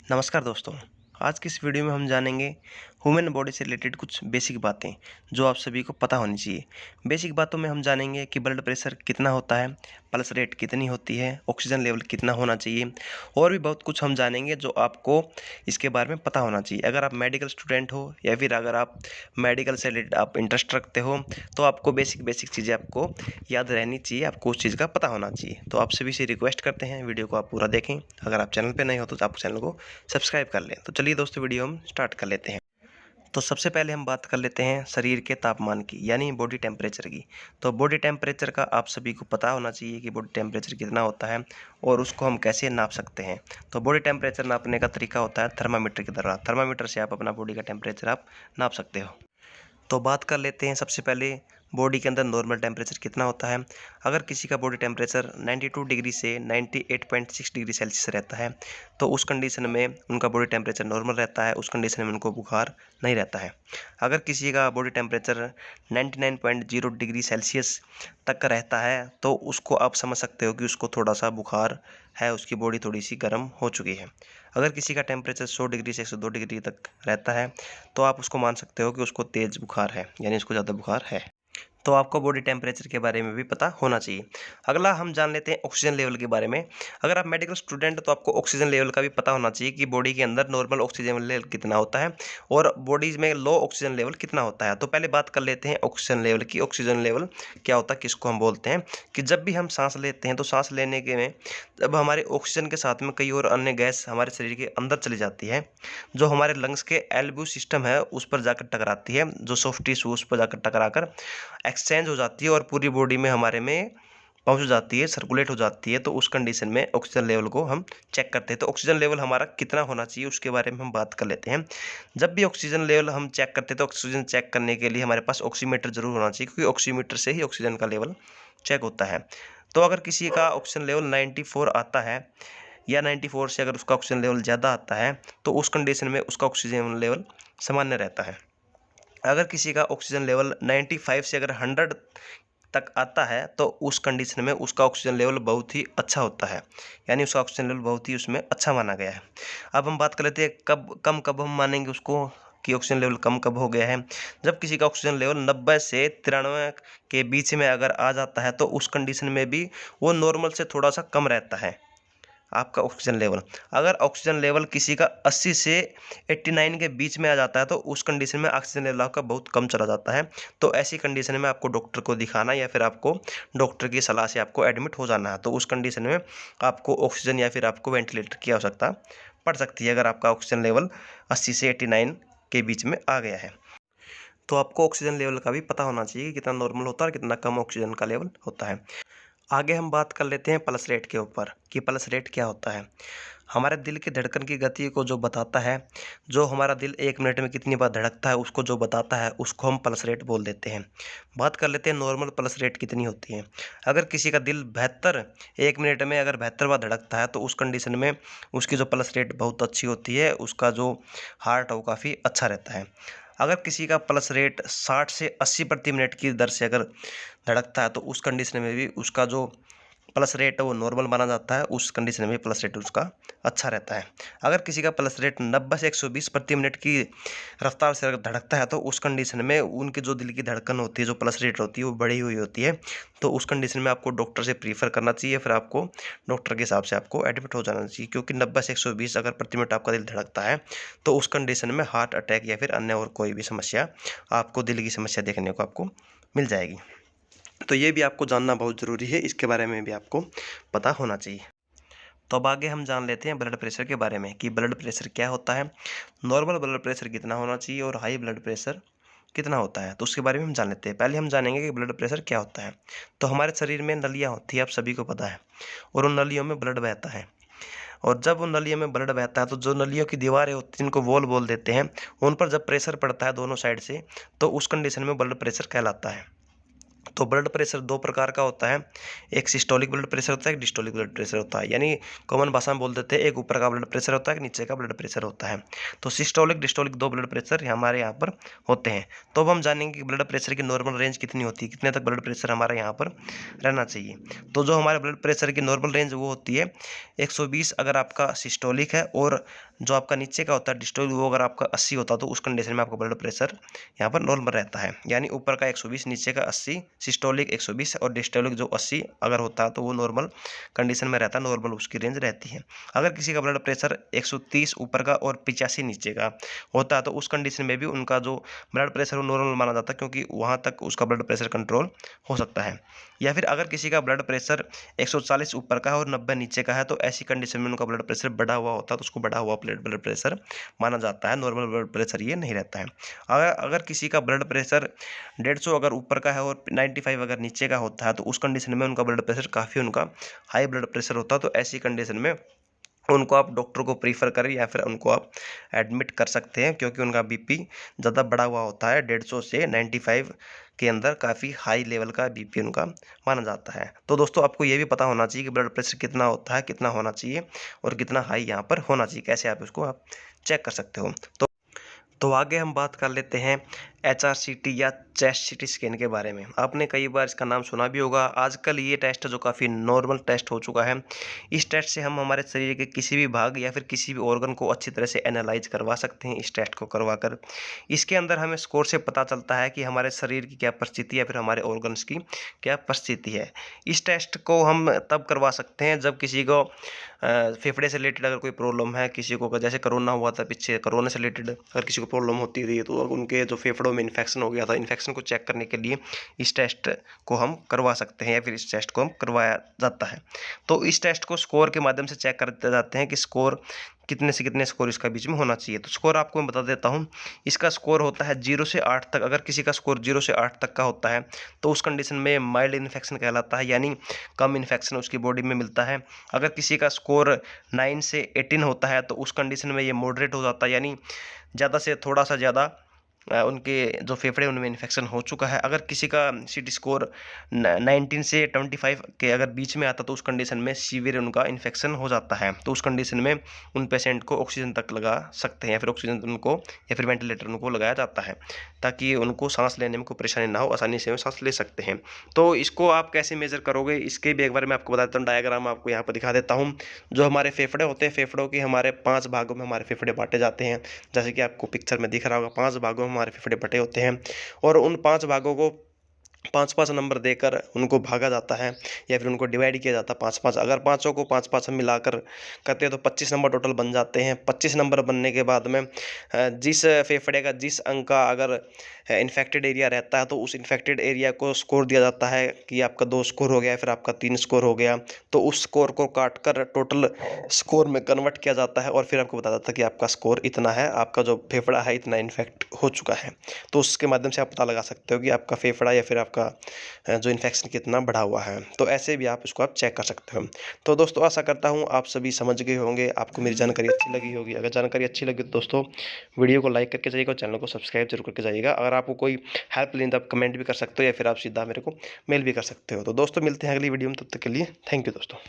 नमस्कार दोस्तों। आज की इस वीडियो में हम जानेंगे ह्यूमन बॉडी से रिलेटेड कुछ बेसिक बातें जो आप सभी को पता होनी चाहिए। बेसिक बातों में हम जानेंगे कि ब्लड प्रेशर कितना होता है, पल्स रेट कितनी होती है, ऑक्सीजन लेवल कितना होना चाहिए और भी बहुत कुछ हम जानेंगे जो आपको इसके बारे में पता होना चाहिए। अगर आप मेडिकल स्टूडेंट हो या फिर अगर आप मेडिकल से रिलेटेड आप इंटरेस्ट रखते हो तो आपको बेसिक चीज़ें आपको याद रहनी चाहिए, आपको उस चीज़ का पता होना चाहिए। तो आप सभी से रिक्वेस्ट करते हैं वीडियो को आप पूरा देखें। अगर आप चैनल पर नए हो तो आप चैनल को सब्सक्राइब कर लें। तो चलिए दोस्तों वीडियो हम स्टार्ट कर लेते हैं। तो सबसे पहले हम बात कर लेते हैं शरीर के तापमान की यानी बॉडी टेम्परेचर की। तो बॉडी टेम्परेचर का आप सभी को पता होना चाहिए कि बॉडी टेम्परेचर कितना होता है और उसको हम कैसे नाप सकते हैं। तो बॉडी टेम्परेचर नापने का तरीका होता है थर्मामीटर की तरह। थर्मामीटर से आप अपना बॉडी का टेम्परेचर आप नाप सकते हो। तो बात कर लेते हैं सबसे पहले बॉडी के अंदर नॉर्मल टेम्परेचर कितना होता है। अगर किसी का बॉडी टेम्परेचर 92 डिग्री से 98.6 डिग्री सेल्सियस रहता है तो उस कंडीशन में उनका बॉडी टेम्परेचर नॉर्मल रहता है, उस कंडीशन में उनको बुखार नहीं रहता है। अगर किसी का बॉडी टेम्परेचर 99.0 डिग्री सेल्सियस तक का रहता है तो उसको आप समझ सकते हो कि उसको थोड़ा सा बुखार है, उसकी बॉडी थोड़ी सी गर्म हो चुकी है। अगर किसी का टेम्परेचर 100 डिग्री से 102 डिग्री तक रहता है तो आप उसको मान सकते हो कि उसको तेज़ बुखार है, यानी उसको ज़्यादा बुखार है। तो आपको बॉडी टेम्परेचर के बारे में भी पता होना चाहिए। अगला हम जान लेते हैं ऑक्सीजन लेवल के बारे में। अगर आप मेडिकल स्टूडेंट तो आपको ऑक्सीजन लेवल का भी पता होना चाहिए कि बॉडी के अंदर नॉर्मल ऑक्सीजन लेवल कितना होता है और बॉडीज में लो ऑक्सीजन लेवल कितना होता है। तो पहले बात कर लेते हैं ऑक्सीजन लेवल की। ऑक्सीजन लेवल क्या होता है, किसको हम बोलते हैं कि जब भी हम सांस लेते हैं तो सांस लेने के में जब हमारे ऑक्सीजन के साथ में कई और अन्य गैस हमारे शरीर के अंदर चली जाती है, जो हमारे लंग्स के एल्ब्यू सिस्टम है उस पर जाकर टकराती है, जो सॉफ्ट टिश्यू उस पर जाकर टकराकर एक्सचेंज हो जाती है और पूरी बॉडी में हमारे में पहुंच जाती है, सर्कुलेट हो जाती है। तो उस कंडीशन में ऑक्सीजन लेवल को हम चेक करते हैं। तो ऑक्सीजन लेवल हमारा कितना होना चाहिए उसके बारे में हम बात कर लेते हैं। जब भी ऑक्सीजन लेवल हम चेक करते हैं तो ऑक्सीजन चेक करने के लिए हमारे पास ऑक्सीमीटर जरूर होना चाहिए, क्योंकि ऑक्सीमीटर से ही ऑक्सीजन का लेवल चेक होता है। तो अगर किसी का ऑक्सीजन लेवल 94 आता है या 94 से अगर उसका ऑक्सीजन लेवल ज़्यादा आता है तो उस कंडीशन में उसका ऑक्सीजन लेवल सामान्य रहता है। अगर किसी का ऑक्सीजन लेवल 95 से अगर 100 तक आता है तो उस कंडीशन में उसका ऑक्सीजन लेवल बहुत ही अच्छा होता है, यानी उसका ऑक्सीजन लेवल बहुत ही उसमें अच्छा माना गया है। अब हम बात कर लेते हैं कब हम मानेंगे उसको कि ऑक्सीजन लेवल कम कब हो गया है। जब किसी का ऑक्सीजन लेवल 90 से 93 के बीच में अगर आ जाता है तो उस कंडीशन में भी वो नॉर्मल से थोड़ा सा कम रहता है आपका ऑक्सीजन लेवल। अगर ऑक्सीजन लेवल किसी का 80 से 89 के बीच में आ जाता है तो उस कंडीशन में ऑक्सीजन लेवल आपका बहुत कम चला जाता है। तो ऐसी कंडीशन में आपको डॉक्टर को दिखाना या फिर आपको डॉक्टर की सलाह से आपको एडमिट हो जाना है। तो उस कंडीशन में आपको ऑक्सीजन या फिर आपको वेंटिलेटर की आवश्यकता पड़ सकती है अगर आपका ऑक्सीजन लेवल 80 से 89 के बीच में आ गया है। तो आपको ऑक्सीजन लेवल का भी पता होना चाहिए कि कितना नॉर्मल होता है और कितना कम ऑक्सीजन का लेवल होता है। आगे हम बात कर लेते हैं पल्स रेट के ऊपर कि पल्स रेट क्या होता है। हमारे दिल की धड़कन की गति को जो बताता है, जो हमारा दिल 1 मिनट में कितनी बार धड़कता है उसको जो बताता है उसको हम पल्स रेट बोल देते हैं। बात कर लेते हैं नॉर्मल पल्स रेट कितनी होती है। अगर किसी का दिल 72 1 मिनट में अगर 72 बार धड़कता है तो उस कंडीशन में उसकी जो पल्स रेट बहुत अच्छी होती है, उसका जो हार्ट है वो काफ़ी अच्छा रहता है। अगर किसी का पल्स रेट 60 से 80 प्रति मिनट की दर से अगर धड़कता है तो उस कंडीशन में भी उसका जो प्लस रेट है वो नॉर्मल माना जाता है, उस कंडीशन में प्लस रेट उसका अच्छा रहता है। अगर किसी का प्लस रेट 90 से 120 प्रति मिनट की रफ्तार से अगर धड़कता है तो उस कंडीशन में उनकी जो दिल की धड़कन होती है, जो प्लस रेट होती है वो बढ़ी हुई होती है। तो उस कंडीशन में आपको डॉक्टर से प्रीफर करना चाहिए, फिर आपको डॉक्टर के हिसाब से आपको एडमिट हो जाना चाहिए, क्योंकि 90 से 120 अगर प्रति मिनट आपका दिल धड़कता है तो उस कंडीशन में हार्ट अटैक या फिर अन्य और कोई भी समस्या आपको दिल की समस्या देखने को आपको मिल जाएगी। तो ये भी आपको जानना बहुत ज़रूरी है, इसके बारे में भी आपको पता होना चाहिए। तो अब आगे हम जान लेते हैं ब्लड प्रेशर के बारे में कि ब्लड प्रेशर क्या होता है, नॉर्मल ब्लड प्रेशर कितना होना चाहिए और हाई ब्लड प्रेशर कितना होता है। तो उसके बारे में हम जान लेते हैं। पहले हम जानेंगे कि ब्लड प्रेशर क्या होता है। तो हमारे शरीर में नलियाँ होती है, आप सभी को पता है, और उन नलियों में ब्लड बहता है। और जब उन नलियों में ब्लड बहता है तो जो नलियों की दीवारें होती हैं जिनको वॉल बोल देते हैं, उन पर जब प्रेशर पड़ता है दोनों साइड से तो उस कंडीशन में ब्लड प्रेशर कहलाता है। तो ब्लड प्रेशर दो प्रकार का होता है, एक सिस्टोलिक ब्लड प्रेशर होता है, एक डिस्टोलिक ब्लड प्रेशर होता है। यानी कॉमन भाषा में बोल देते हैं, एक ऊपर का ब्लड प्रेशर होता है, एक नीचे का ब्लड प्रेशर होता है। तो सिस्टोलिक डिस्टोलिक दो ब्लड प्रेशर हमारे यहाँ पर होते हैं। तो अब हम जानेंगे कि ब्लड प्रेशर की नॉर्मल रेंज कितनी होती है, कितने तक ब्लड प्रेशर हमारे यहाँ पर रहना चाहिए। तो जो हमारे ब्लड प्रेशर की नॉर्मल रेंज वो होती है 120 अगर आपका सिस्टोलिक है, और जो आपका नीचे का होता है डिस्टोलिक वो अगर आपका 80 होता है, तो उस कंडीशन में आपका ब्लड प्रेशर यहाँ पर नॉर्मल रहता है। यानी ऊपर का 120, नीचे का 80, सिस्टोलिक 120 और डिस्टोलिक जो 80 अगर होता है तो वो नॉर्मल कंडीशन में रहता है, नॉर्मल उसकी रेंज रहती है। अगर किसी का ब्लड प्रेशर 130 ऊपर का और 85 नीचे का होता है, तो उस कंडीशन में भी उनका जो ब्लड प्रेशर वो नॉर्मल माना जाता है, क्योंकि वहाँ तक उसका ब्लड प्रेशर कंट्रोल हो सकता है। या फिर अगर किसी का ब्लड प्रेशर 140 ऊपर का है और 90 नीचे का है, तो ऐसी कंडीशन में उनका ब्लड प्रेशर बढ़ा हुआ होता है, तो उसको बढ़ा हुआ ब्लड प्रेशर माना जाता है, नॉर्मल ब्लड प्रेशर ये नहीं रहता है। अगर किसी का ब्लड प्रेशर 150 अगर ऊपर का है और 95 अगर नीचे का होता है, तो उस कंडीशन में उनका ब्लड प्रेशर काफ़ी उनका हाई ब्लड प्रेशर होता है। तो ऐसी कंडीशन में उनको आप डॉक्टर को प्रीफर करें या फिर उनको आप एडमिट कर सकते हैं, क्योंकि उनका बीपी ज़्यादा बढ़ा हुआ होता है। 150 से 95 के अंदर काफ़ी हाई लेवल का बीपी उनका माना जाता है। तो दोस्तों आपको ये भी पता होना चाहिए कि ब्लड प्रेशर कितना होता है, कितना होना चाहिए और कितना हाई यहाँ पर होना चाहिए, कैसे आप इसको आप चेक कर सकते हो। तो आगे हम बात कर लेते हैं HRCT या चेस्ट सीटी स्कैन के बारे में। आपने कई बार इसका नाम सुना भी होगा। आजकल ये टेस्ट जो काफ़ी नॉर्मल टेस्ट हो चुका है। इस टेस्ट से हम हमारे शरीर के किसी भी भाग या फिर किसी भी ऑर्गन को अच्छी तरह से एनालाइज करवा सकते हैं इस टेस्ट को करवाकर। इसके अंदर हमें स्कोर से पता चलता है कि हमारे शरीर की क्या परिस्थिति है, फिर हमारे ऑर्गन्स की क्या परिस्थिति है। इस टेस्ट को हम तब करवा सकते हैं जब किसी को फेफड़े से रिलेटेड अगर कोई प्रॉब्लम है, किसी को जैसे कोरोना हुआ था पीछे, कोरोना से रिलेटेड अगर किसी को प्रॉब्लम होती थी, तो उनके जो फेफड़ों में इन्फेक्शन हो गया था, इन्फेक्शन को चेक करने के लिए इस टेस्ट को हम करवा सकते हैं या फिर इस टेस्ट को हम करवाया जाता है। तो इस टेस्ट को स्कोर के माध्यम से चेक करते जाते हैं कि स्कोर कितने से कितने स्कोर इसका बीच में होना चाहिए। तो स्कोर आपको मैं बता देता हूँ। इसका स्कोर होता है 0 से 8 तक। अगर किसी का स्कोर 0 से 8 तक का होता है, तो उस कंडीशन में माइल्ड इन्फेक्शन कहलाता है, यानी कम इन्फेक्शन उसकी बॉडी में मिलता है। अगर किसी का स्कोर 9 से 18 होता है, तो उस कंडीशन में ये मॉडरेट हो जाता है, यानी ज़्यादा से थोड़ा सा ज़्यादा उनके जो फेफड़े उनमें इन्फेक्शन हो चुका है। अगर किसी का सीटी स्कोर 19 से 25 के अगर बीच में आता, तो उस कंडीशन में सीवियर उनका इन्फेक्शन हो जाता है। तो उस कंडीशन में उन पेशेंट को ऑक्सीजन तक लगा सकते हैं या फिर ऑक्सीजन उनको या फिर वेंटिलेटर उनको लगाया जाता है, ताकि उनको सांस लेने में कोई परेशानी ना हो, आसानी से वो सांस ले सकते हैं। तो इसको आप कैसे मेजर करोगे, इसके भी एक बार मैं आपको बता देता हूँ। डायग्राम आपको यहाँ पर दिखा देता हूँ। जो हमारे फेफड़े होते हैं, फेफड़ों के हमारे 5 भागों में हमारे फेफड़े बांटे जाते हैं। जैसे कि आपको पिक्चर में दिख रहा होगा, 5 भागों हमारे फेफड़े बटे होते हैं, और उन 5 भागों को 5-5 नंबर देकर उनको भागा जाता है या फिर उनको डिवाइड किया जाता है 5-5। अगर पाँचों को 5-5 हम मिलाकर करते हैं तो 25 नंबर टोटल बन जाते हैं। 25 नंबर बनने के बाद में जिस फेफड़े का जिस अंग का अगर इन्फेक्टेड एरिया रहता है, तो उस इन्फेक्टेड एरिया को स्कोर दिया जाता है कि आपका 2 स्कोर हो गया, फिर आपका 3 स्कोर हो गया। तो उस स्कोर को काट कर टोटल स्कोर में कन्वर्ट किया जाता है और फिर आपको बताया जाता है कि आपका स्कोर इतना है, आपका जो फेफड़ा है इतना इन्फेक्ट हो चुका है। तो उसके माध्यम से आप पता लगा सकते हो कि आपका फेफड़ा या फिर आपका जो इन्फेक्शन कितना बढ़ा हुआ है। तो ऐसे भी आप इसको आप चेक कर सकते हो। तो दोस्तों आशा करता हूँ आप सभी समझ गए होंगे, आपको मेरी जानकारी अच्छी लगी होगी। अगर जानकारी अच्छी लगी तो दोस्तों वीडियो को लाइक करके जाइएगा और चैनल को सब्सक्राइब जरूर करके जाइएगा। अगर आपको कोई हेल्प लेनी तो आप कमेंट भी कर सकते हो या फिर आप सीधा मेरे को मेल भी कर सकते हो। तो दोस्तों मिलते हैं अगली वीडियो में, तब तक के लिए थैंक यू दोस्तों।